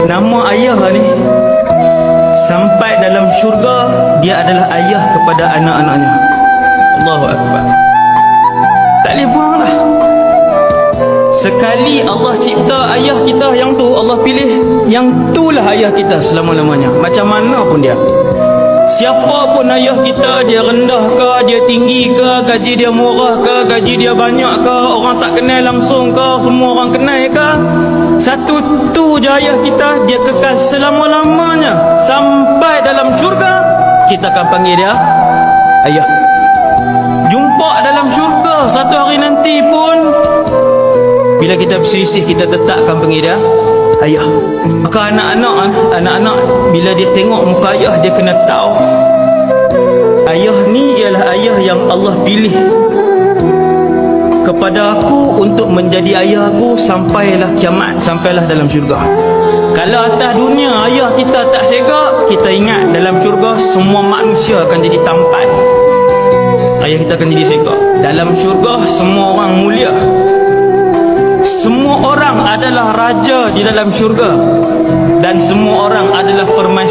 Nama ayah ni sampai dalam syurga, dia adalah ayah kepada anak-anaknya. Allahu Akbar. Tak boleh buang lah. Sekali Allah cipta ayah kita yang tu, Allah pilih yang itulah ayah kita selama-lamanya. Macam mana pun dia, siapa pun ayah kita, dia rendah ke, dia tinggi ke, gaji dia murah ke, gaji dia banyak ke, orang tak kenal langsung ke, semua orang kenal ke, satu tu je ayah kita, dia kekal selama-lamanya. Sampai dalam syurga kita akan panggil dia ayah. Jumpa dalam syurga satu hari nanti pun, bila kita berselisih, kita tetap akan panggil dia ayah. Maka anak-anak bila dia tengok muka ayah, dia kena tahu ayah ni ialah ayah yang Allah pilih kepada aku untuk menjadi ayah aku sampailah kiamat, sampailah dalam syurga. Kalau atas dunia ayah kita tak segak, kita ingat dalam syurga semua manusia akan jadi tampan, ayah kita akan jadi segak. Dalam syurga semua orang mulia, semua orang adalah raja di dalam syurga, dan semua orang adalah permaisuri.